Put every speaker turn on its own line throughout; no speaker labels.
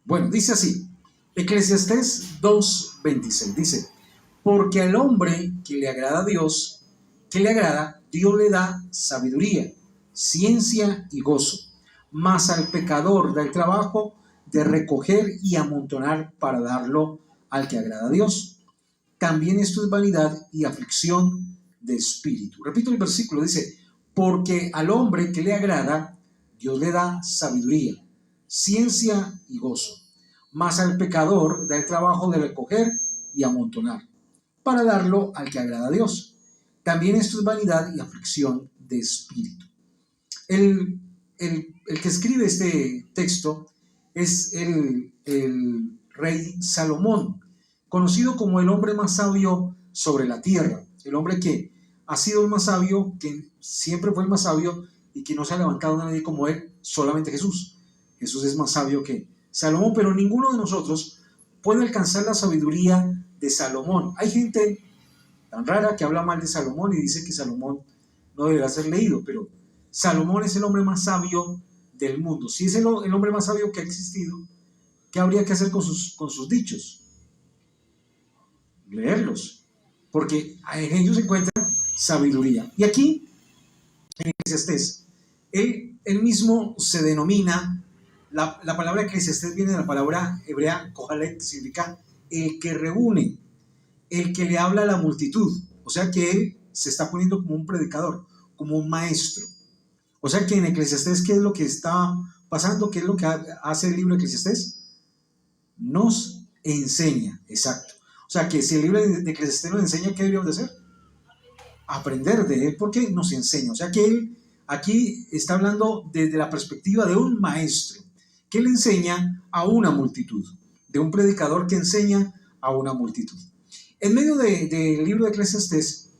Bueno, dice así, Eclesiastés 2:26, dice, porque al hombre que le agrada a Dios, Dios le da sabiduría, ciencia y gozo, mas al pecador da el trabajo de recoger y amontonar para darlo al que agrada a Dios. También esto es vanidad y aflicción de espíritu. Repito el versículo, dice, porque al hombre que le agrada, Dios le da sabiduría, ciencia y gozo, mas al pecador da el trabajo de recoger y amontonar, para darlo al que agrada a Dios. También esto es vanidad y aflicción de espíritu. El que escribe este texto es el rey Salomón, conocido como el hombre más sabio sobre la tierra, el hombre que ha sido el más sabio, que siempre fue el más sabio y que no se ha levantado nadie como él, solamente Jesús. Jesús es más sabio que Salomón, pero ninguno de nosotros puede alcanzar la sabiduría de Salomón. Hay gente tan rara que habla mal de Salomón y dice que Salomón no deberá ser leído, pero Salomón es el hombre más sabio del mundo. Si es el hombre más sabio que ha existido, ¿qué habría que hacer con sus dichos? Leerlos, porque en ellos se encuentra sabiduría. Y aquí, en Eclesiastés, él mismo se denomina, la palabra Eclesiastés viene de la palabra hebrea kohalet, que significa el que reúne, el que le habla a la multitud. O sea que él se está poniendo como un predicador, como un maestro. O sea que en Eclesiastés, ¿qué es lo que está pasando? ¿Qué es lo que hace el libro de Eclesiastés? Nos enseña, exacto. O sea que si el libro de Eclesiastés nos enseña, ¿qué deberíamos de hacer? Aprender de él, porque nos enseña. O sea que él aquí está hablando desde la perspectiva de un maestro que le enseña a una multitud, de un predicador que enseña a una multitud. En medio del libro de Eclesiastés,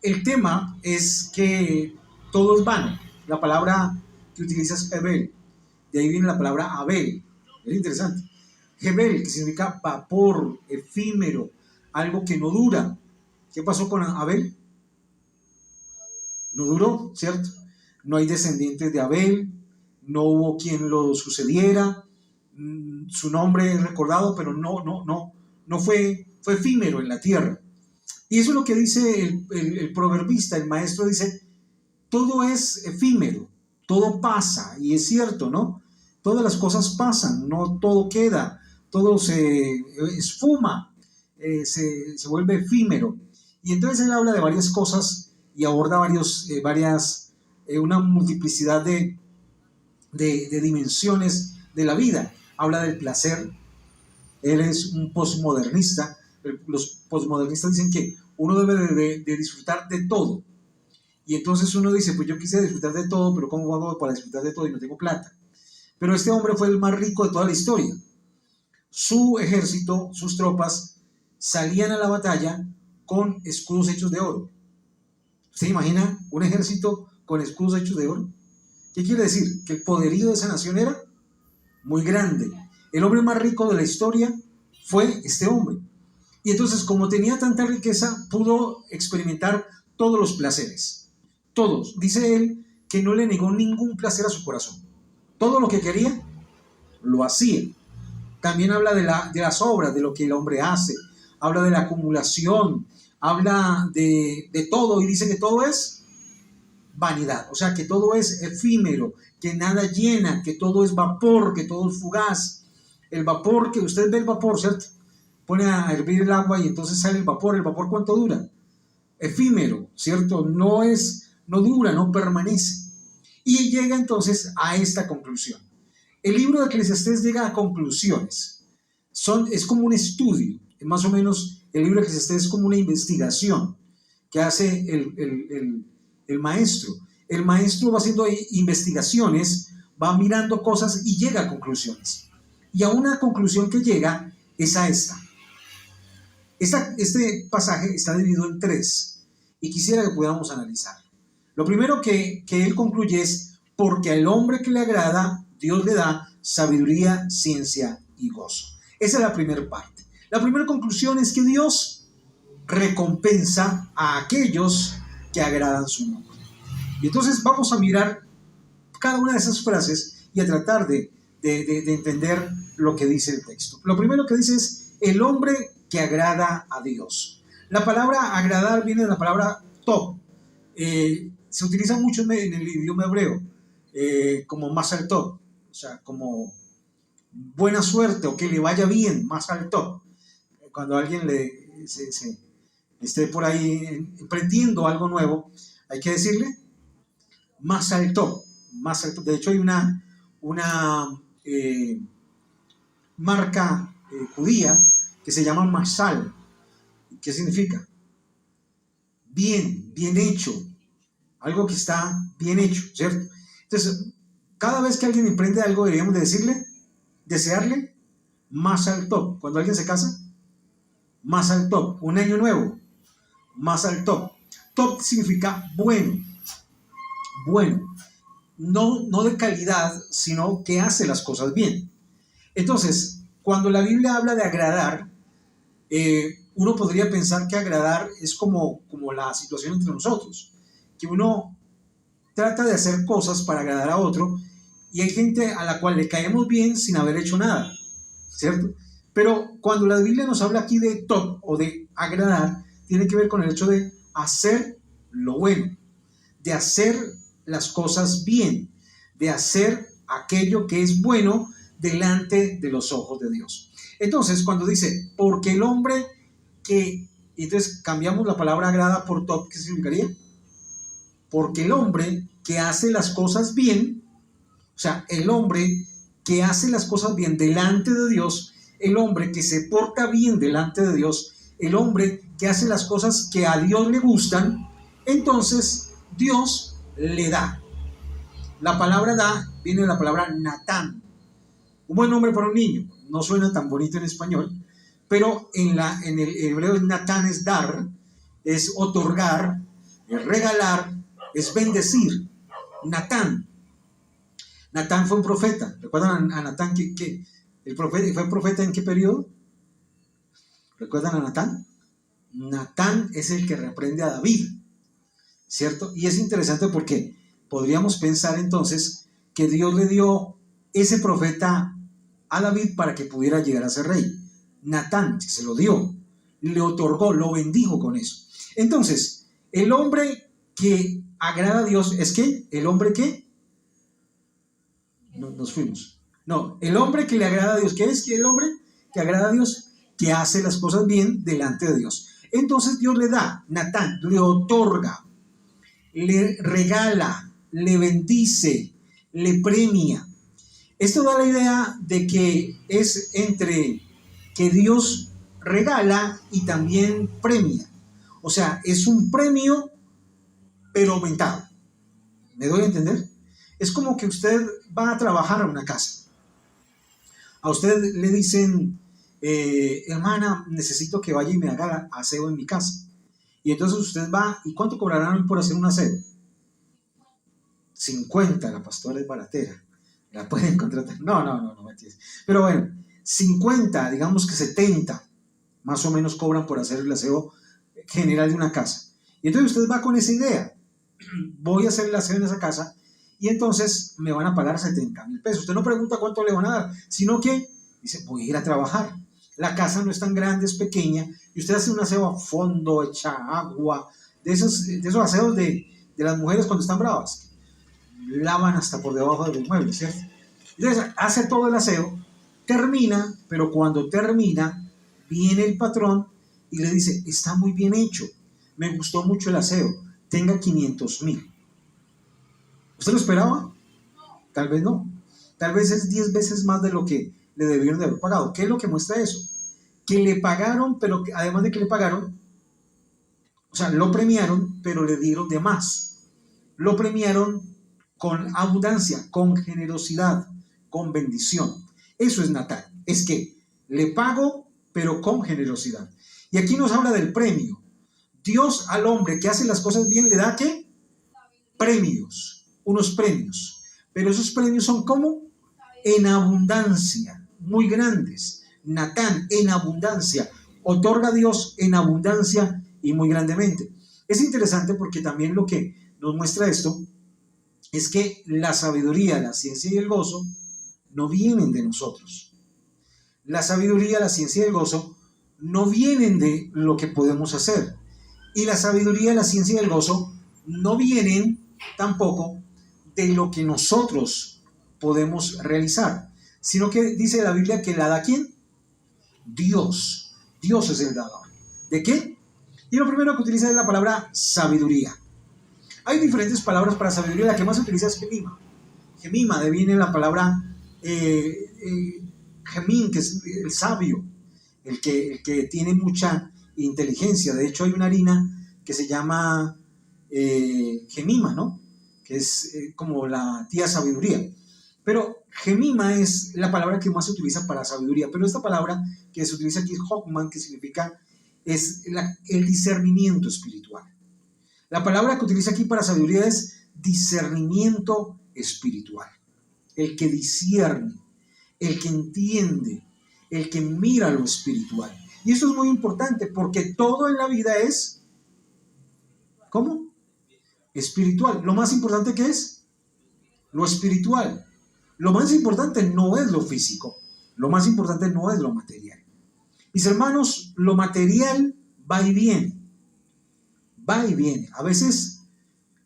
el tema es que todo es vano. La palabra que utiliza es Hebel, de ahí viene la palabra Abel, es interesante. Hebel, que significa vapor, efímero, algo que no dura. ¿Qué pasó con Abel? No duró, ¿cierto? No hay descendientes de Abel, no hubo quien lo sucediera, su nombre es recordado, pero no fue efímero en la tierra. Y eso es lo que dice el proverbista, el maestro dice, todo es efímero, todo pasa, y es cierto, ¿no? Todas las cosas pasan, no todo queda, todo se esfuma, se vuelve efímero. Y entonces él habla de varias cosas y aborda una multiplicidad de dimensiones de la vida. Habla del placer, él es un posmodernista. Los posmodernistas dicen que uno debe de disfrutar de todo. Y entonces uno dice, pues yo quise disfrutar de todo, pero ¿cómo hago para disfrutar de todo y no tengo plata? Pero este hombre fue el más rico de toda la historia. Su ejército, sus tropas, salían a la batalla con escudos hechos de oro. ¿Se imagina un ejército con escudos hechos de oro? ¿Qué quiere decir? Que el poderío de esa nación era muy grande. El hombre más rico de la historia fue este hombre. Y entonces, como tenía tanta riqueza, pudo experimentar todos los placeres. Todos. Dice él que no le negó ningún placer a su corazón. Todo lo que quería, lo hacía. También habla de las obras, de lo que el hombre hace. Habla de la acumulación. Habla de todo y dice que todo es vanidad. O sea, que todo es efímero, que nada llena, que todo es vapor, que todo es fugaz. El vapor, que usted ve el vapor, ¿cierto? Pone a hervir el agua y entonces sale el vapor. ¿El vapor cuánto dura? Efímero, ¿cierto? No dura, no permanece. Y llega entonces a esta conclusión. El libro de Eclesiastés llega a conclusiones. Es como un estudio. Más o menos el libro de Eclesiastés es como una investigación que hace el maestro. El maestro va haciendo investigaciones, va mirando cosas y llega a conclusiones. Y a una conclusión que llega es a esta. Este pasaje está dividido en 3 y quisiera que podamos analizarlo. Lo primero que él concluye es, porque al hombre que le agrada, Dios le da sabiduría, ciencia y gozo. Esa es la primera parte. La primera conclusión es que Dios recompensa a aquellos que agradan su nombre. Y entonces vamos a mirar cada una de esas frases y a tratar de de entender lo que dice el texto. Lo primero que dice es el hombre que agrada a Dios. La palabra agradar viene de la palabra tov. Se utiliza mucho en el idioma hebreo como mazal tov, o sea, como buena suerte o que le vaya bien, mazal tov. Cuando alguien esté por ahí emprendiendo algo nuevo, hay que decirle mazal tov, mazal tov. De hecho, hay una marca judía que se llama Masal. ¿Qué significa? Bien, bien hecho, algo que está bien hecho, ¿cierto? Entonces, cada vez que alguien emprende algo, deberíamos de desearle Masal Tov. Cuando alguien se casa, Masal Tov. Un año nuevo, Masal Tov. Tov significa bueno, bueno, no de calidad, sino que hace las cosas bien. Entonces, cuando la Biblia habla de agradar, uno podría pensar que agradar es como la situación entre nosotros, que uno trata de hacer cosas para agradar a otro y hay gente a la cual le caemos bien sin haber hecho nada, ¿cierto? Pero cuando la Biblia nos habla aquí de top o de agradar, tiene que ver con el hecho de hacer lo bueno, de hacer las cosas bien, de hacer aquello que es bueno delante de los ojos de Dios. Entonces, cuando dice, porque el hombre que, entonces cambiamos la palabra agrada por top, ¿qué significaría? Porque el hombre que hace las cosas bien, o sea, el hombre que hace las cosas bien delante de Dios, el hombre que se porta bien delante de Dios, el hombre que hace las cosas que a Dios le gustan, entonces Dios le da. La palabra da viene de la palabra Natán, un buen nombre para un niño. No suena tan bonito en español, pero en el hebreo Natán es dar, es otorgar, es regalar, es bendecir. Natán fue un profeta. ¿Recuerdan a Natán que el profeta fue profeta en qué periodo? ¿Recuerdan a Natán? Natán es el que reprende a David, ¿cierto? Y es interesante porque podríamos pensar entonces que Dios le dio ese profeta a David para que pudiera llegar a ser rey. Natán se lo dio, le otorgó, lo bendijo con eso. Entonces, el hombre que agrada a Dios es que el hombre que nos fuimos. No, el hombre que le agrada a Dios, ¿qué es? ¿Qué es el hombre que agrada a Dios? Que hace las cosas bien delante de Dios. Entonces Dios le da, Natán, le otorga, le regala, le bendice, le premia. Esto da la idea de que es entre que Dios regala y también premia. O sea, es un premio, pero aumentado. ¿Me doy a entender? Es como que usted va a trabajar a una casa. A usted le dicen, hermana, necesito que vaya y me haga aseo en mi casa. Y entonces usted va, ¿y cuánto cobrarán por hacer un aseo? 50, la pastora es baratera. La pueden contratar. No, mentiras. Pero bueno, 50, digamos que 70, más o menos cobran por hacer el aseo general de una casa. Y entonces usted va con esa idea. Voy a hacer el aseo en esa casa y entonces me van a pagar 70,000 pesos. Usted no pregunta cuánto le van a dar, sino que dice, voy a ir a trabajar. La casa no es tan grande, es pequeña, y usted hace un aseo a fondo, echa agua, de esos aseos de las mujeres cuando están bravas. Lavan hasta por debajo de los muebles, ¿cierto? Entonces hace todo el aseo, termina, pero cuando termina, viene el patrón y le dice, está muy bien hecho, me gustó mucho el aseo, tenga 500,000. ¿Usted lo esperaba? Tal vez no. Tal vez es 10 veces más de lo que le debieron de haber pagado. ¿Qué es lo que muestra eso? Que le pagaron, pero que, además de que le pagaron, o sea, lo premiaron, pero le dieron de más. Lo premiaron con abundancia, con generosidad, con bendición. Eso es Natán. Es que le pago, pero con generosidad. Y aquí nos habla del premio. Dios al hombre que hace las cosas bien le da ¿qué? Premios, unos premios. Pero esos premios son ¿cómo? En abundancia, muy grandes. Natán en abundancia. Otorga a Dios en abundancia y muy grandemente. Es interesante porque también lo que nos muestra esto es que la sabiduría, la ciencia y el gozo no vienen de nosotros. La sabiduría, la ciencia y el gozo no vienen de lo que podemos hacer. Y la sabiduría, la ciencia y el gozo no vienen tampoco de lo que nosotros podemos realizar, sino que dice la Biblia que la da ¿quién? Dios. Dios es el dador. ¿De qué? Y lo primero que utiliza es la palabra sabiduría. Hay diferentes palabras para sabiduría. La que más se utiliza es gemima. Gemima, de viene la palabra gemín, que es el sabio, el que tiene mucha inteligencia. De hecho, hay una harina que se llama gemima, ¿no? Que es como la tía sabiduría. Pero gemima es la palabra que más se utiliza para sabiduría. Pero esta palabra que se utiliza aquí es hokman, que significa el discernimiento espiritual. La palabra que utiliza aquí para sabiduría es discernimiento espiritual. El que discierne, el que entiende, el que mira lo espiritual. Y esto es muy importante porque todo en la vida es, ¿cómo? Espiritual. Lo más importante que es lo espiritual. Lo más importante no es lo físico. Lo más importante no es lo material. Mis hermanos, lo material va y viene. Va y viene. A veces,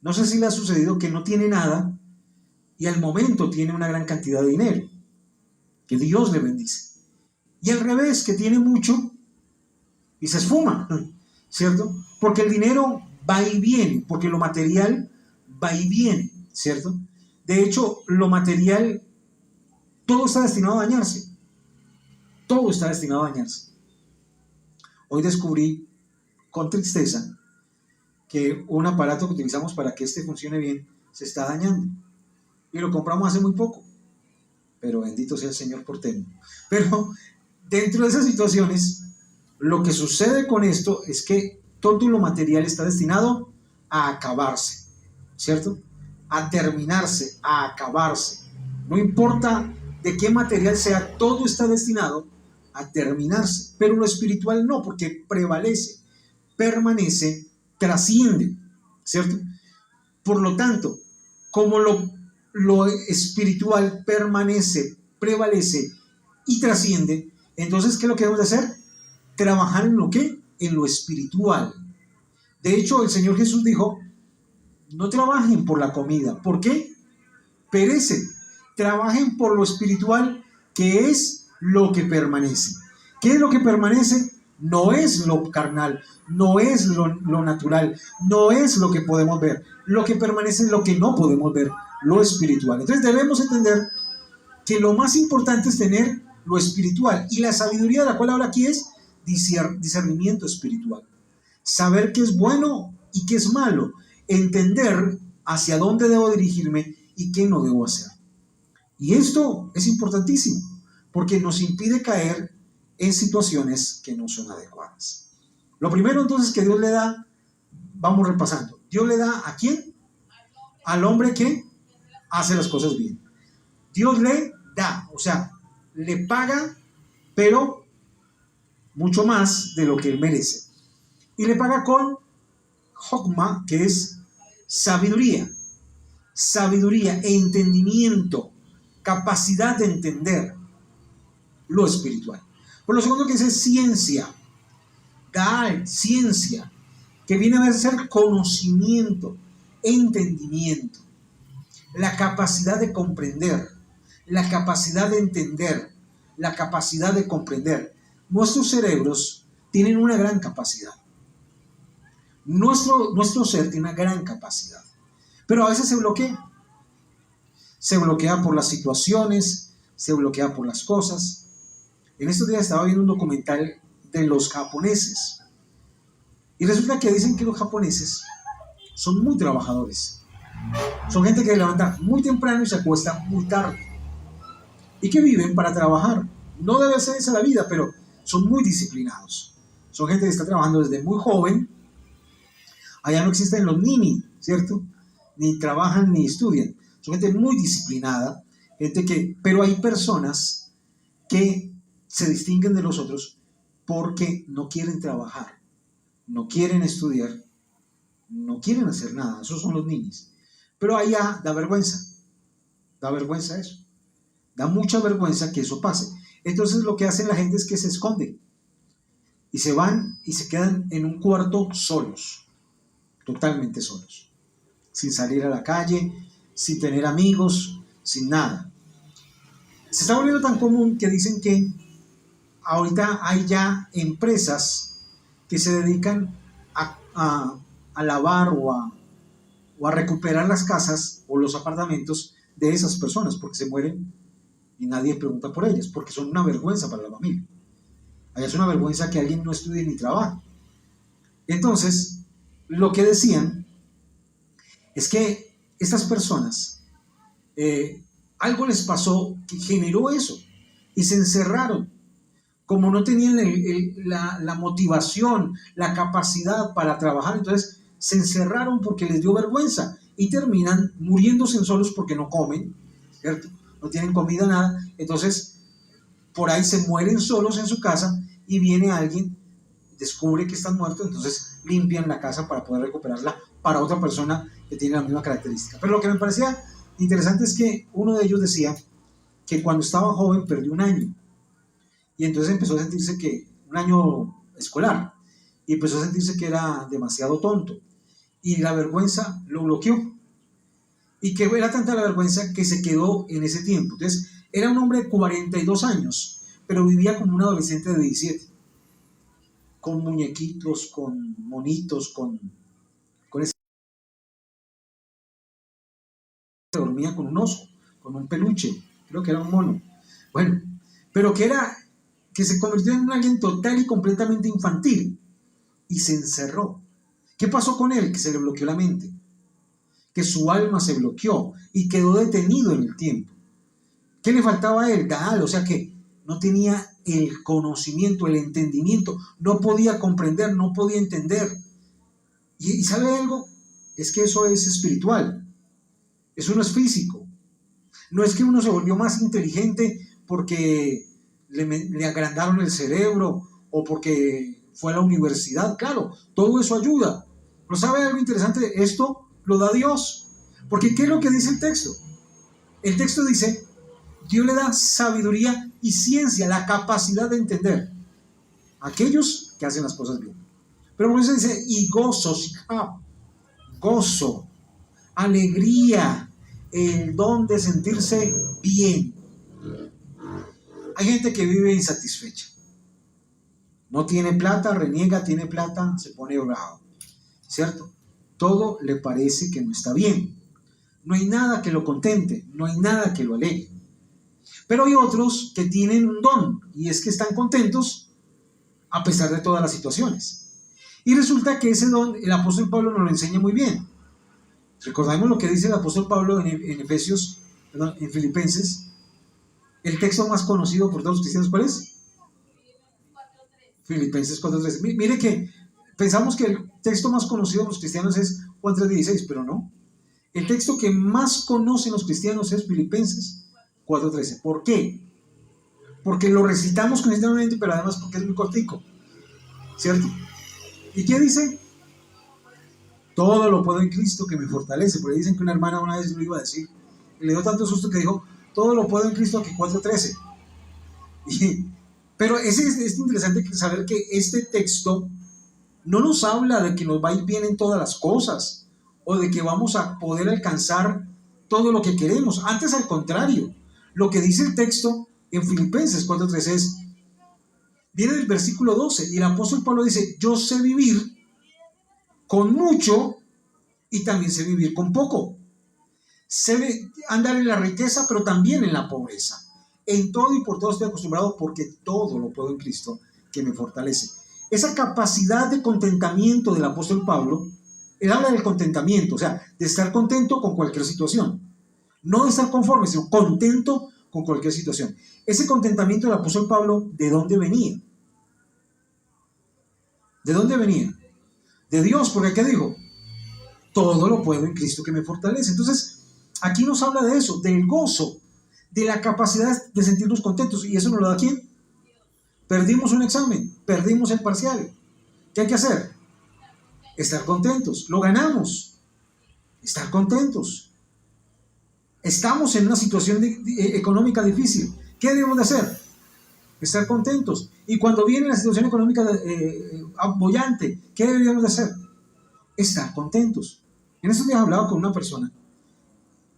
no sé si le ha sucedido que no tiene nada y al momento tiene una gran cantidad de dinero. Que Dios le bendice. Y al revés, que tiene mucho y se esfuma, ¿cierto? Porque el dinero va y viene, porque lo material va y viene, ¿cierto? De hecho, lo material, todo está destinado a dañarse. Todo está destinado a dañarse. Hoy descubrí con tristeza que un aparato que utilizamos para que este funcione bien se está dañando. Y lo compramos hace muy poco. Pero bendito sea el Señor por tenerlo. Pero dentro de esas situaciones, lo que sucede con esto es que todo lo material está destinado a acabarse, ¿cierto? A terminarse, a acabarse. No importa de qué material sea, todo está destinado a terminarse. Pero lo espiritual no, porque prevalece, permanece, trasciende, ¿cierto? Por lo tanto, como lo espiritual permanece, prevalece y trasciende, entonces, ¿qué es lo que debemos de hacer? Trabajar en lo que? En lo espiritual. De hecho, el Señor Jesús dijo, no trabajen por la comida. ¿Por qué? Perece. Trabajen por lo espiritual, que es lo que permanece. ¿Qué es lo que permanece? No es lo carnal, no es lo natural, no es lo que podemos ver. Lo que permanece es lo que no podemos ver, lo espiritual. Entonces debemos entender que lo más importante es tener lo espiritual. Y la sabiduría de la cual habla aquí es discernimiento espiritual. Saber qué es bueno y qué es malo. Entender hacia dónde debo dirigirme y qué no debo hacer. Y esto es importantísimo, porque nos impide caer en situaciones que no son adecuadas. Lo primero entonces que Dios le da, vamos repasando. Dios le da ¿a quién? Al hombre que hace las cosas bien. Dios le da, o sea, le paga, pero mucho más de lo que él merece. Y le paga con hokma, que es sabiduría. Sabiduría, entendimiento, capacidad de entender lo espiritual. Por lo segundo que dice ciencia, ciencia, que viene a ser conocimiento, entendimiento, la capacidad de comprender, la capacidad de entender, la capacidad de comprender. Nuestros cerebros tienen una gran capacidad. Nuestro ser tiene una gran capacidad, pero a veces se bloquea. Se bloquea por las situaciones, se bloquea por las cosas. En estos días estaba viendo un documental de los japoneses y resulta que dicen que los japoneses son muy trabajadores. Son gente que se levanta muy temprano y se acuesta muy tarde y que viven para trabajar. No debe ser esa la vida, pero son muy disciplinados. Son gente que está trabajando desde muy joven. Allá no existen los nini, ¿cierto? Ni trabajan ni estudian. Son gente muy disciplinada, pero hay personas que se distinguen de los otros porque no quieren trabajar, no quieren estudiar, no quieren hacer nada. Esos son los ninis. Pero allá da vergüenza eso. Da mucha vergüenza que eso pase. Entonces lo que hace la gente es que se esconde y se van y se quedan en un cuarto solos, totalmente solos, sin salir a la calle, sin tener amigos, sin nada. Se está volviendo tan común que dicen que ahorita hay ya empresas que se dedican a lavar o a recuperar las casas o los apartamentos de esas personas porque se mueren y nadie pregunta por ellas, porque son una vergüenza para la familia. Allá es una vergüenza que alguien no estudie ni trabaje. Entonces, lo que decían es que estas personas, algo les pasó que generó eso y se encerraron. Como no tenían la motivación, la capacidad para trabajar, entonces se encerraron porque les dio vergüenza y terminan muriéndose solos porque no comen, ¿cierto? No tienen comida, nada. Entonces, por ahí se mueren solos en su casa y viene alguien, descubre que están muertos, entonces limpian la casa para poder recuperarla para otra persona que tiene la misma característica. Pero lo que me parecía interesante es que uno de ellos decía que cuando estaba joven perdió un año y entonces empezó a sentirse que un año escolar y empezó a sentirse que era demasiado tonto y la vergüenza lo bloqueó y que era tanta la vergüenza que se quedó en ese tiempo. Entonces era un hombre de 42 años, pero vivía como un adolescente de 17, con muñequitos, con monitos, con ese, dormía con un oso, con un peluche, creo que era un mono. Bueno, pero que se convirtió en alguien total y completamente infantil y se encerró. ¿Qué pasó con él? Que se le bloqueó la mente, que su alma se bloqueó y quedó detenido en el tiempo. ¿Qué le faltaba a él? O sea que no tenía el conocimiento, el entendimiento, no podía comprender, no podía entender. ¿Y sabe algo? Es que eso es espiritual, eso no es físico. No es que uno se volvió más inteligente porque le agrandaron el cerebro o porque fue a la universidad. Claro, todo eso ayuda. Pero ¿sabe algo interesante? Esto lo da Dios. Porque ¿qué es lo que dice el texto? El texto dice, Dios le da sabiduría y ciencia, la capacidad de entender a aquellos que hacen las cosas bien. Pero por eso dice, y gozo, gozo, alegría, el don de sentirse bien. Hay gente que vive insatisfecha. No tiene plata, reniega, tiene plata, se pone bravo, ¿cierto? Todo le parece que no está bien. No hay nada que lo contente, no hay nada que lo alegre. Pero hay otros que tienen un don y es que están contentos a pesar de todas las situaciones. Y resulta que ese don el apóstol Pablo nos lo enseña muy bien. Recordamos lo que dice el apóstol Pablo en Efesios, perdón, en Filipenses. El texto más conocido por todos los cristianos, ¿cuál es? Filipenses 4:13. Mire que pensamos que el texto más conocido por los cristianos es Juan 3:16, pero no. El texto que más conocen los cristianos es Filipenses 4:13. ¿Por qué? Porque lo recitamos constantemente, pero además porque es muy cortico, ¿cierto? ¿Y qué dice? Todo lo puedo en Cristo que me fortalece. Por ahí dicen que una hermana una vez lo iba a decir y le dio tanto susto que dijo, todo lo puedo en Cristo que 4:13. Pero es interesante saber que este texto no nos habla de que nos va a ir bien en todas las cosas o de que vamos a poder alcanzar todo lo que queremos. Antes, al contrario, lo que dice el texto en Filipenses 4:13 viene del versículo 12 y el apóstol Pablo dice, yo sé vivir con mucho y también sé vivir con poco. Sé andar en la riqueza, pero también en la pobreza. En todo y por todo estoy acostumbrado porque todo lo puedo en Cristo que me fortalece. Esa capacidad de contentamiento del apóstol Pablo, él habla del contentamiento, o sea, de estar contento con cualquier situación. No de estar conforme, sino contento con cualquier situación. Ese contentamiento del apóstol Pablo, ¿de dónde venía? ¿De dónde venía? De Dios, porque ¿qué dijo? Todo lo puedo en Cristo que me fortalece. Entonces, aquí nos habla de eso, del gozo, de la capacidad de sentirnos contentos. ¿Y eso nos lo da quién? Perdimos un examen, perdimos el parcial. ¿Qué hay que hacer? Estar contentos. Lo ganamos. Estar contentos. Estamos en una situación económica difícil. ¿Qué debemos de hacer? Estar contentos. Y cuando viene la situación económica boyante, ¿qué deberíamos de hacer? Estar contentos. En estos días hablaba con una persona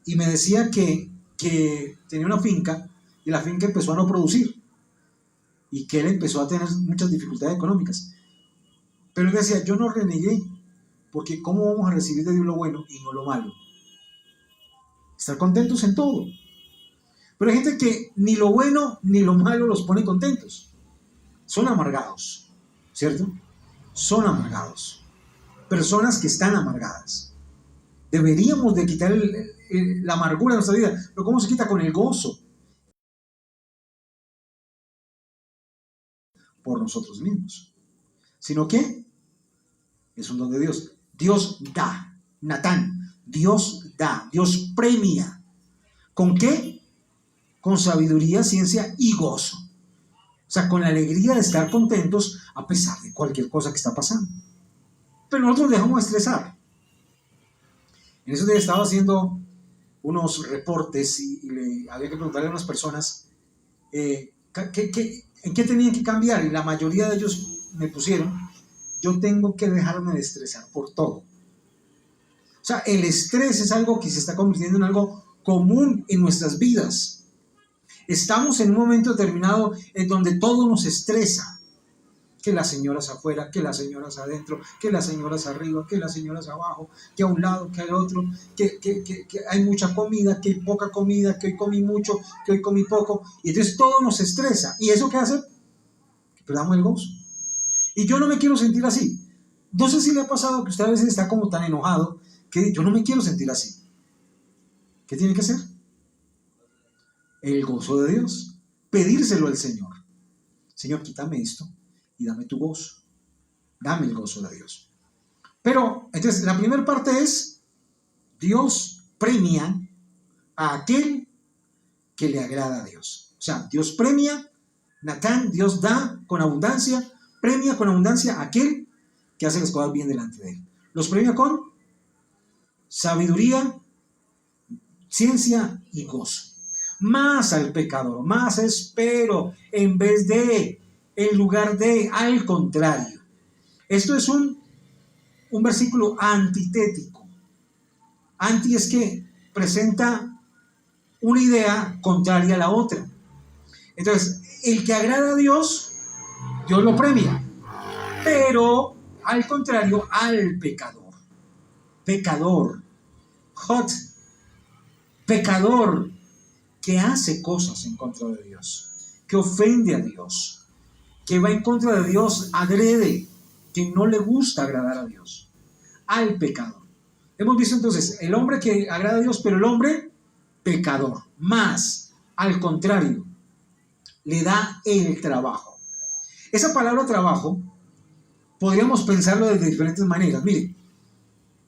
y me decía que tenía una finca y la finca empezó a no producir y que él empezó a tener muchas dificultades económicas. Pero él decía, yo no renegué, porque ¿cómo vamos a recibir de Dios lo bueno y no lo malo? Estar contentos en todo. Pero hay gente que ni lo bueno ni lo malo los pone contentos. Son amargados, ¿cierto? Son amargados. Personas que están amargadas. Deberíamos de quitar la amargura de nuestra vida. Pero ¿cómo se quita? Con el gozo. Por nosotros mismos. Sino que es un don de Dios. Dios da. Natán. Dios da. Dios premia. ¿Con qué? Con sabiduría, ciencia y gozo. O sea, con la alegría de estar contentos a pesar de cualquier cosa que está pasando. Pero nosotros dejamos de estresar. En esos días estaba haciendo unos reportes y había que preguntarle a unas personas en qué tenían que cambiar, y la mayoría de ellos me pusieron, yo tengo que dejarme de estresar por todo. O sea, el estrés es algo que se está convirtiendo en algo común en nuestras vidas. Estamos en un momento determinado en donde todo nos estresa. Que las señoras afuera, que las señoras adentro, que las señoras arriba, que las señoras abajo, que a un lado, que al otro, que hay mucha comida, que hay poca comida, que hoy comí mucho, que hoy comí poco. Y entonces todo nos estresa. ¿Y eso qué hace? Que perdamos el gozo. Y yo no me quiero sentir así. No sé si le ha pasado que usted a veces está como tan enojado que yo no me quiero sentir así. ¿Qué tiene que hacer? El gozo de Dios. Pedírselo al Señor. Señor, quítame esto y dame tu gozo. Dame el gozo de Dios. Pero, entonces, la primera parte es, Dios premia a aquel que le agrada a Dios. O sea, Dios premia, Natán, Dios da con abundancia, premia con abundancia a aquel que hace las cosas bien delante de él. Los premia con sabiduría, ciencia y gozo. Más al pecador, más espero, en vez de, en lugar de, al contrario. Esto es un versículo antitético. Anti es que presenta una idea contraria a la otra. Entonces, el que agrada a Dios, Dios lo premia. Pero, al contrario, al pecador. Pecador. Hot. Pecador que hace cosas en contra de Dios, que ofende a Dios, que va en contra de Dios adrede, que no le gusta agradar a Dios. Al pecador. Hemos visto entonces el hombre que agrada a Dios, pero el hombre pecador. Más, al contrario, le da el trabajo. Esa palabra trabajo, podríamos pensarlo de diferentes maneras. Mire,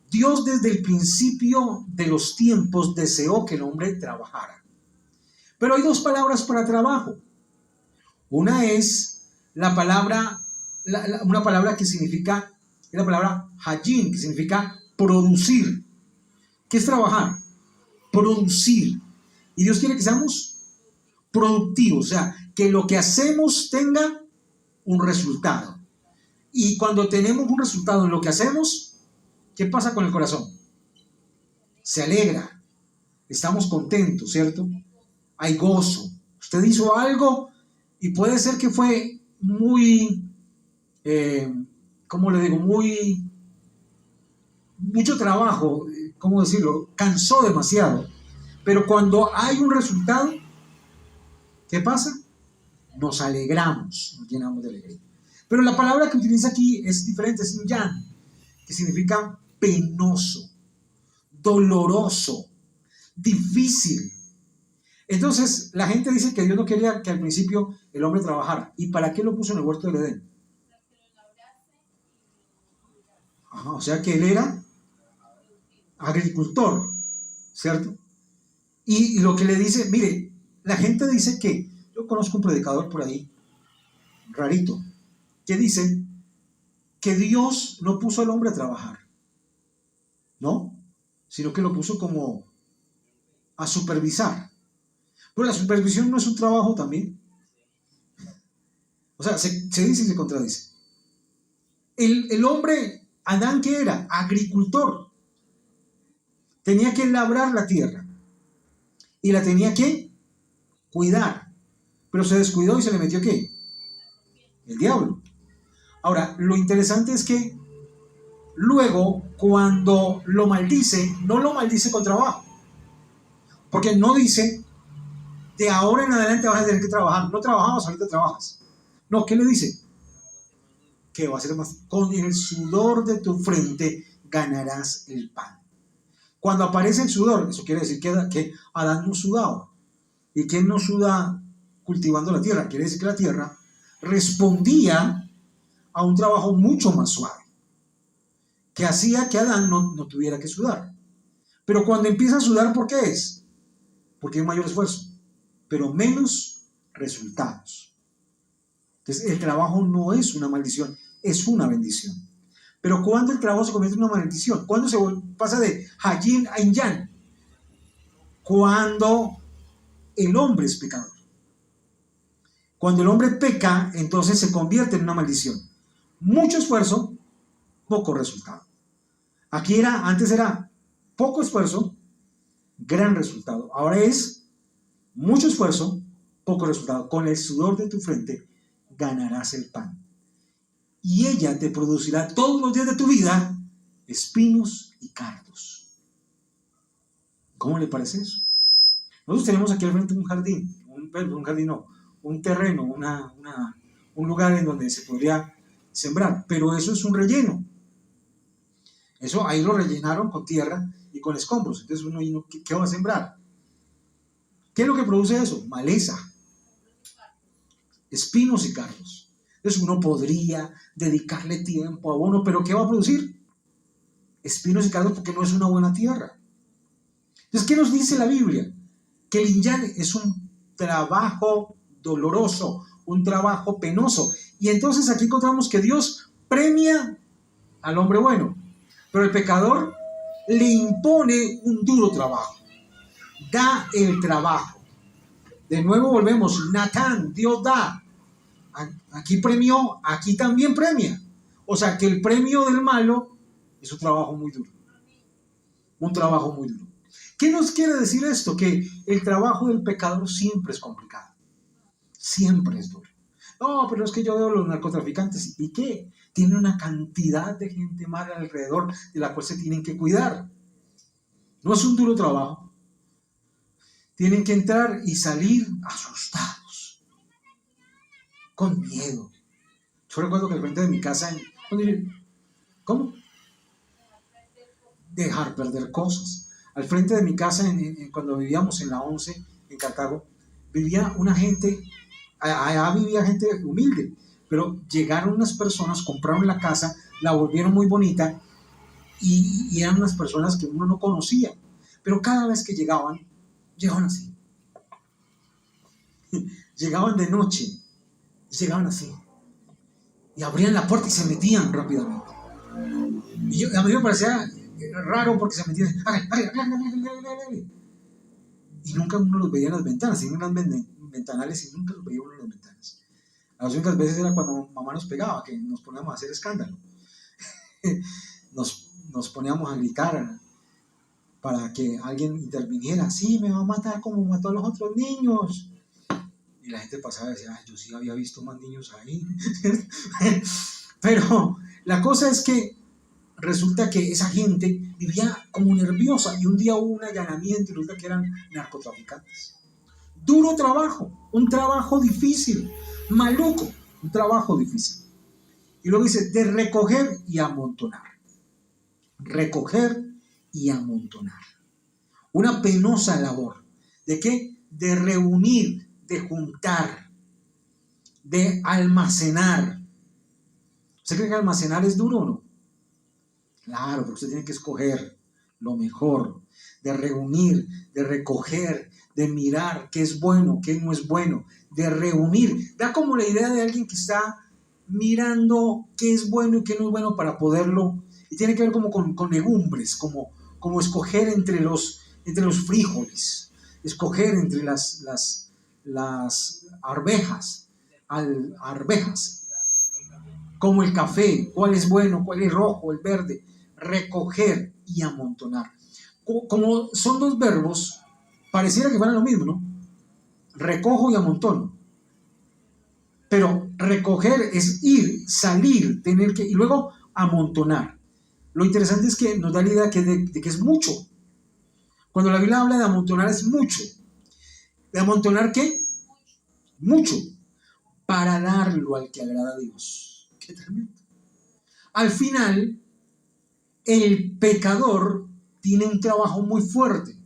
Dios desde el principio de los tiempos deseó que el hombre trabajara. Pero hay dos palabras para trabajo. Una es la palabra, una palabra que significa, es la palabra hayim, que significa producir. ¿Qué es trabajar? Producir. Y Dios quiere que seamos productivos, o sea, que lo que hacemos tenga un resultado. Y cuando tenemos un resultado en lo que hacemos, ¿qué pasa con el corazón? Se alegra, estamos contentos, ¿cierto? Hay gozo. Usted hizo algo y puede ser que fue muy, ¿cómo le digo? Mucho trabajo, ¿cómo decirlo? Cansó demasiado. Pero cuando hay un resultado, ¿qué pasa? Nos alegramos, nos llenamos de alegría. Pero la palabra que utiliza aquí es diferente, es inyan, que significa penoso, doloroso, difícil. Entonces, la gente dice que Dios no quería que al principio el hombre trabajara. ¿Y para qué lo puso en el huerto del Edén? Ajá, o sea que él era agricultor, ¿cierto? Y lo que le dice, mire, la gente dice que, yo conozco un predicador por ahí, rarito, que dice que Dios no puso al hombre a trabajar, ¿no? Sino que lo puso como a supervisar. Pero la supervisión no es un trabajo también. O sea, se dice y se contradice. El hombre, Adán, ¿qué era? Agricultor. Tenía que labrar la tierra y la tenía que cuidar. Pero se descuidó y se le metió ¿qué? El diablo. Ahora, lo interesante es que luego, cuando lo maldice, no lo maldice con trabajo. Porque no dice, de ahora en adelante vas a tener que trabajar. No trabajabas, ahorita trabajas. No, ¿qué le dice? Que va a ser más. Con el sudor de tu frente ganarás el pan. Cuando aparece el sudor, eso quiere decir que Adán no sudaba. ¿Y quién no suda cultivando la tierra? Quiere decir que la tierra respondía a un trabajo mucho más suave, que hacía que Adán no tuviera que sudar. Pero cuando empieza a sudar, ¿por qué es? Porque hay mayor esfuerzo, pero menos resultados. Entonces, el trabajo no es una maldición, es una bendición. Pero cuando el trabajo se convierte en una maldición, cuando se pasa de Hayin a Inyan, cuando el hombre es pecador. Cuando el hombre peca, entonces se convierte en una maldición. Mucho esfuerzo, poco resultado. Antes era poco esfuerzo, gran resultado. Ahora es mucho esfuerzo, poco resultado. Con el sudor de tu frente ganarás el pan. Y ella te producirá todos los días de tu vida espinos y cardos. ¿Cómo le parece eso? Nosotros tenemos aquí al frente un jardín, un terreno, un lugar en donde se podría sembrar, pero eso es un relleno. Eso ahí lo rellenaron con tierra y con escombros. Entonces uno, ¿qué va a sembrar? ¿Qué es lo que produce eso? Maleza, espinos y cardos. Entonces uno podría dedicarle tiempo a abono, pero ¿qué va a producir? Espinos y cardos, porque no es una buena tierra. Entonces, ¿qué nos dice la Biblia? Que el Inyan es un trabajo doloroso, un trabajo penoso. Y entonces aquí encontramos que Dios premia al hombre bueno, pero el pecador le impone un duro trabajo. Da el trabajo. De nuevo volvemos, Natán, Dios da. Aquí premió, aquí también premia. O sea que el premio del malo es un trabajo muy duro. Un trabajo muy duro. ¿Qué nos quiere decir esto? Que el trabajo del pecador siempre es complicado. Siempre es duro. No, pero es que yo veo los narcotraficantes. ¿Y qué? Tienen una cantidad de gente mala alrededor de la cual se tienen que cuidar. No es un duro trabajo. Tienen que entrar y salir asustados, con miedo. Yo recuerdo que al frente de mi casa, ¿cómo? Dejar perder cosas. Al frente de mi casa, cuando vivíamos en la 11, en Cartago, vivía una gente, allá vivía gente humilde, pero llegaron unas personas, compraron la casa, la volvieron muy bonita y eran unas personas que uno no conocía, pero cada vez que llegaban así. Llegaban de noche, llegaban así. Y abrían la puerta y se metían rápidamente. Y a mí me parecía raro porque se metían. Y nunca uno los veía en las ventanas. Tenían unas ventanales y nunca los veía uno en las ventanas. Las únicas veces era cuando mamá nos pegaba, que nos poníamos a hacer escándalo. Nos poníamos a gritar para que alguien interviniera. Sí, me va a matar como mató a los otros niños. Y la gente pasaba y decía, yo sí había visto más niños ahí. Pero la cosa es que resulta que esa gente vivía como nerviosa y un día hubo un allanamiento y resulta que eran narcotraficantes. Duro trabajo, un trabajo difícil, maluco, un trabajo difícil. Y luego dice, de recoger y amontonar. Recoger y amontonar. Una penosa labor. ¿De qué? De reunir, de juntar, de almacenar. ¿Usted cree que almacenar es duro o no? Claro, pero usted tiene que escoger lo mejor, de reunir, de recoger, de mirar qué es bueno, qué no es bueno, de reunir. Da como la idea de alguien que está mirando qué es bueno y qué no es bueno para poderlo, y tiene que ver como con legumbres, como escoger entre los frijoles. escoger entre las arvejas, como el café, cuál es bueno, cuál es rojo, el verde, recoger y amontonar. Como son dos verbos, pareciera que fueran lo mismo, ¿no? Recojo y amontono. Pero recoger es ir, salir, tener que, y luego amontonar. Lo interesante es que nos da la idea de que es mucho. Cuando la Biblia habla de amontonar es mucho. ¿De amontonar qué? Mucho. Para darlo al que agrada a Dios. Qué tremendo. Al final, el pecador tiene un trabajo muy fuerte,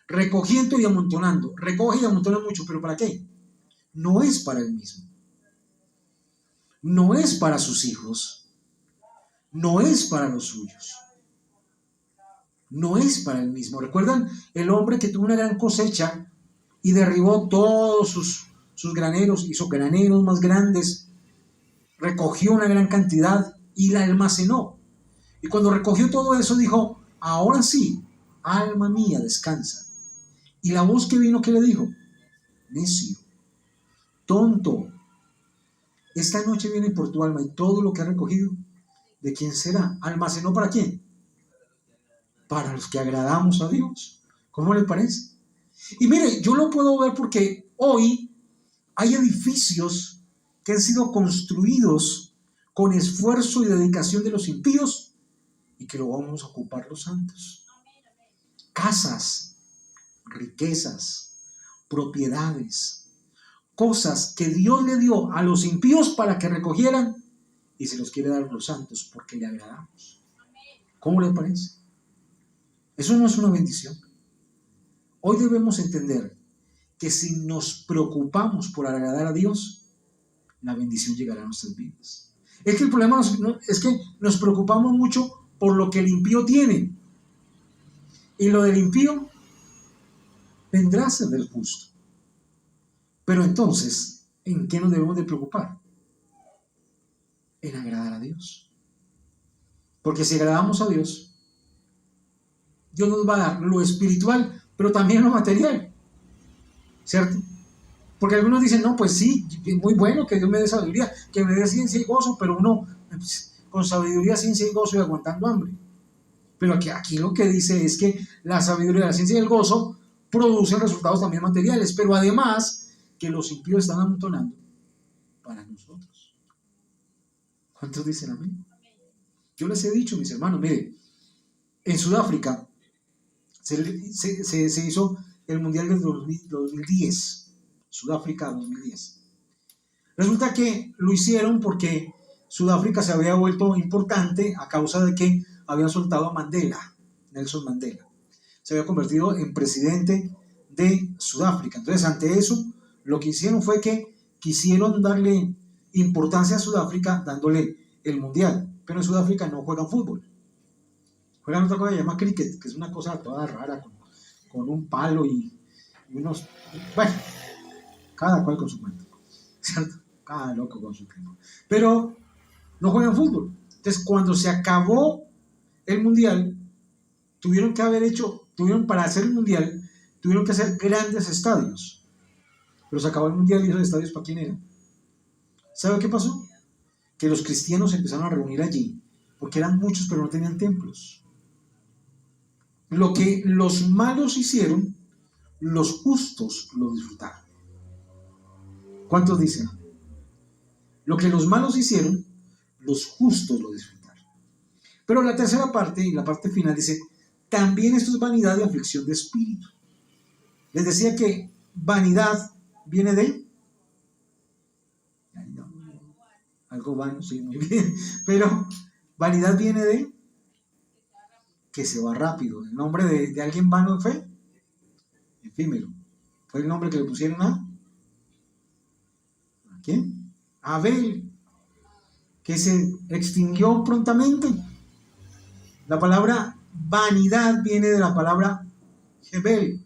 recogiendo y amontonando. Recoge y amontona mucho, pero ¿para qué? No es para él mismo. No es para sus hijos. No es para los suyos. No es para él mismo. ¿Recuerdan el hombre que tuvo una gran cosecha y derribó todos sus graneros, hizo graneros más grandes, recogió una gran cantidad y la almacenó? Y cuando recogió todo eso dijo, ahora sí, alma mía, descansa. Y la voz que vino, ¿qué le dijo? Necio, tonto, esta noche viene por tu alma y todo lo que ha recogido, ¿de quién será? ¿Almacenó para quién? Para los que agradamos a Dios. ¿Cómo le parece? Y mire, yo lo puedo ver porque hoy hay edificios que han sido construidos con esfuerzo y dedicación de los impíos y que lo vamos a ocupar los santos. Casas, riquezas, propiedades, cosas que Dios le dio a los impíos para que recogieran y se los quiere dar a los santos porque le agradamos. ¿Cómo le parece? Eso no es una bendición. Hoy debemos entender que si nos preocupamos por agradar a Dios, la bendición llegará a nuestras vidas. Es que el problema es que nos preocupamos mucho por lo que el impío tiene. Y lo del impío vendrá a ser del justo. Pero entonces, ¿en qué nos debemos de preocupar? En agradar a Dios. Porque si agradamos a Dios, Dios nos va a dar lo espiritual, pero también lo material. ¿Cierto? Porque algunos dicen, no, pues sí, muy bueno que Dios me dé sabiduría, que me dé ciencia y gozo, pero uno con sabiduría, ciencia y gozo y aguantando hambre. Pero aquí lo que dice es que la sabiduría, la ciencia y el gozo producen resultados también materiales, pero además que los impíos están amontonando para nosotros. ¿Cuántos dicen amén? Yo les he dicho, mis hermanos, mire, en Sudáfrica se hizo el Mundial del 2010. Sudáfrica 2010. Resulta que lo hicieron porque Sudáfrica se había vuelto importante a causa de que habían soltado a Mandela, Nelson Mandela. Se había convertido en presidente de Sudáfrica. Entonces, ante eso, lo que hicieron fue que quisieron darle importancia a Sudáfrica dándole el mundial. Pero en Sudáfrica no juegan fútbol. Juegan otra cosa que se llama cricket, que es una cosa toda rara, con un palo y unos... Bueno, cada cual con su cuento, ¿cierto? Cada loco con su cuento. Pero no juegan fútbol. Entonces, cuando se acabó el mundial, para hacer el mundial, tuvieron que hacer grandes estadios. Pero se acabó el mundial y esos estadios, ¿para quién eran? ¿Sabe qué pasó? Que los cristianos se empezaron a reunir allí, porque eran muchos, pero no tenían templos. Lo que los malos hicieron, los justos lo disfrutaron. ¿Cuántos dicen? Lo que los malos hicieron, los justos lo disfrutaron. Pero la tercera parte y la parte final dice, también esto es vanidad y aflicción de espíritu. Les decía que vanidad viene de... Algo vano, sí, muy bien. Pero vanidad viene de... que se va rápido. El nombre de alguien vano fue efímero. Fue el nombre que le pusieron a ¿quién? Abel, que se extinguió prontamente. La palabra vanidad viene de la palabra Hebel,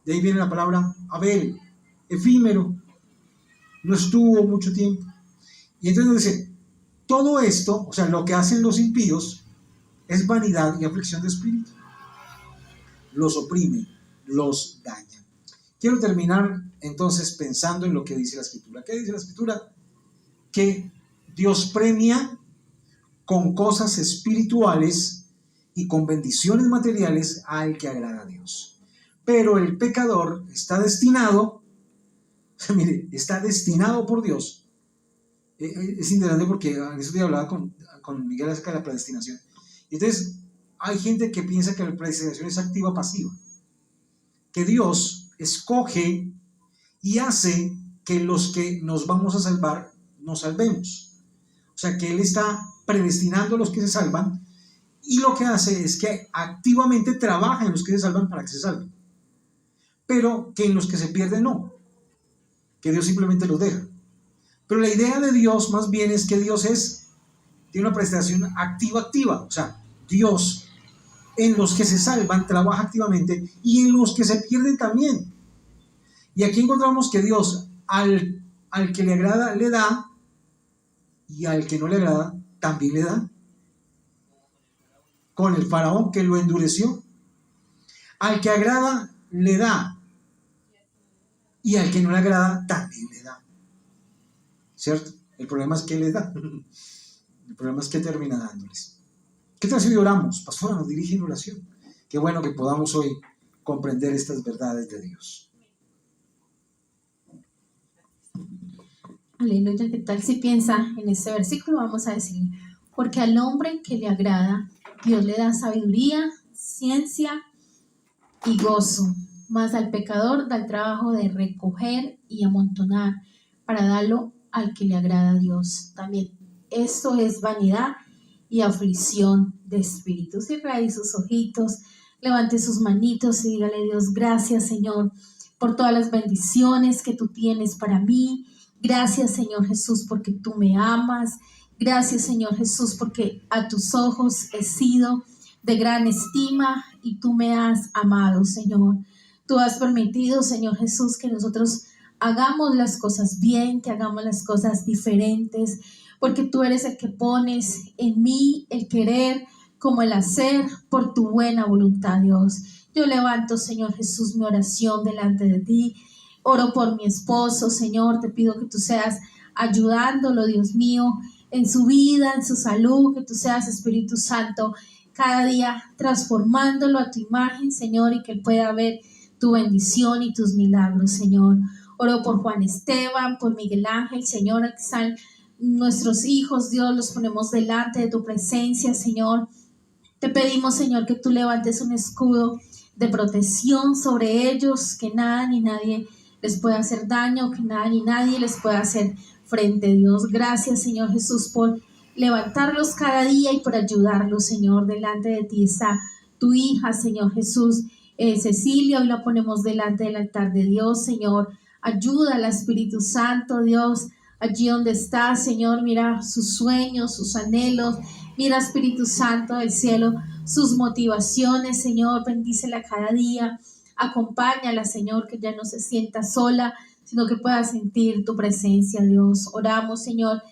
de ahí viene la palabra Abel, efímero, no estuvo mucho tiempo. Y entonces dice, todo esto, o sea, lo que hacen los impíos es vanidad y aflicción de espíritu. Los oprime, los daña. Quiero terminar entonces pensando en lo que dice la Escritura. ¿Qué dice la Escritura? Que Dios premia con cosas espirituales y con bendiciones materiales al que agrada a Dios. Pero el pecador está destinado, mire, está destinado por Dios. Es interesante porque en eso te hablaba con Miguel acerca de la predestinación. Y entonces hay gente que piensa que la predestinación es activa o pasiva. Que Dios escoge y hace que los que nos vamos a salvar nos salvemos. O sea que Él está predestinando a los que se salvan, y lo que hace es que activamente trabaja en los que se salvan para que se salven, pero que en los que se pierden no, que Dios simplemente los deja. Pero la idea de Dios más bien es que Dios tiene una predestinación activa, o sea, Dios en los que se salvan trabaja activamente y en los que se pierden también. Y aquí encontramos que Dios al que le agrada le da, y al que no le agrada también le da. Con el faraón que lo endureció, al que agrada le da, y al que no le agrada también le da. ¿Cierto? El problema es que les da. El problema es que termina dándoles. ¿Qué tal si hoy oramos? Pastora, nos dirige en oración. Qué bueno que podamos hoy comprender estas verdades de Dios.
Aleluya. ¿Qué tal si piensa en este versículo? Vamos a decir: porque al hombre que le agrada, Dios le da sabiduría, ciencia y gozo, mas al pecador da el trabajo de recoger y amontonar para darlo al que le agrada a Dios. También esto es vanidad y aflicción de espíritu. Cierra ahí sus ojitos, levante sus manitos y dígale: Dios, gracias, Señor, por todas las bendiciones que tú tienes para mí. Gracias, Señor Jesús, porque tú me amas. Gracias, Señor Jesús, porque a tus ojos he sido de gran estima y tú me has amado, Señor. Tú has permitido, Señor Jesús, que nosotros hagamos las cosas bien, que hagamos las cosas diferentes, porque tú eres el que pones en mí el querer como el hacer por tu buena voluntad, Dios. Yo levanto, Señor Jesús, mi oración delante de ti. Oro por mi esposo, Señor, te pido que tú seas ayudándolo, Dios mío, en su vida, en su salud, que tú seas, Espíritu Santo, cada día transformándolo a tu imagen, Señor, y que él pueda ver tu bendición y tus milagros, Señor. Oro por Juan Esteban, por Miguel Ángel, Señor, aquí están nuestros hijos, Dios, los ponemos delante de tu presencia, Señor. Te pedimos, Señor, que tú levantes un escudo de protección sobre ellos, que nada ni nadie les pueda hacer daño, que nada ni nadie les pueda hacer frente, Dios. Gracias, Señor Jesús, por levantarlos cada día y por ayudarlos, Señor. Delante de ti está tu hija, Señor Jesús, Cecilia. Hoy la ponemos delante del altar de Dios, Señor. Ayúdala, Espíritu Santo, Dios, allí donde está, Señor. Mira sus sueños, sus anhelos. Mira, Espíritu Santo del cielo, sus motivaciones, Señor. Bendícela cada día. Acompáñala, Señor, que ya no se sienta sola, sino que pueda sentir tu presencia, Dios. Oramos, Señor,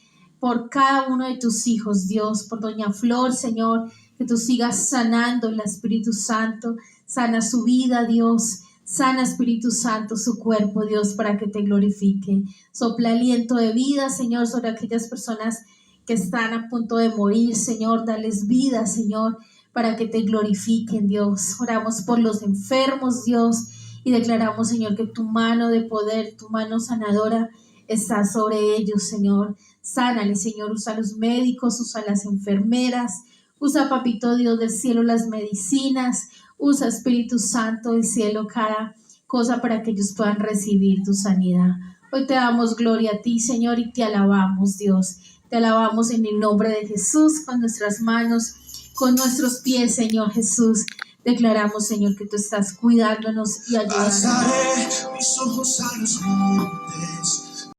por cada uno de tus hijos, Dios, por doña Flor, Señor, que tú sigas sanando el Espíritu Santo. Sana su vida, Dios. Sana, Espíritu Santo, su cuerpo, Dios, para que te glorifique. Sopla aliento de vida, Señor, sobre aquellas personas que están a punto de morir, Señor. Dales vida, Señor, para que te glorifiquen, Dios. Oramos por los enfermos, Dios, y declaramos, Señor, que tu mano de poder, tu mano sanadora está sobre ellos, Señor. Sánale, Señor. Usa a los médicos, usa a las enfermeras, usa, Papito Dios del cielo, las medicinas. Usa, Espíritu Santo del cielo, cada cosa para que ellos puedan recibir tu sanidad. Hoy te damos gloria a ti, Señor, y te alabamos, Dios. Te alabamos en el nombre de Jesús, con nuestras manos, con nuestros pies, Señor Jesús. Declaramos, Señor, que tú estás cuidándonos y ayudándonos.
Alzaré mis ojos a los montes,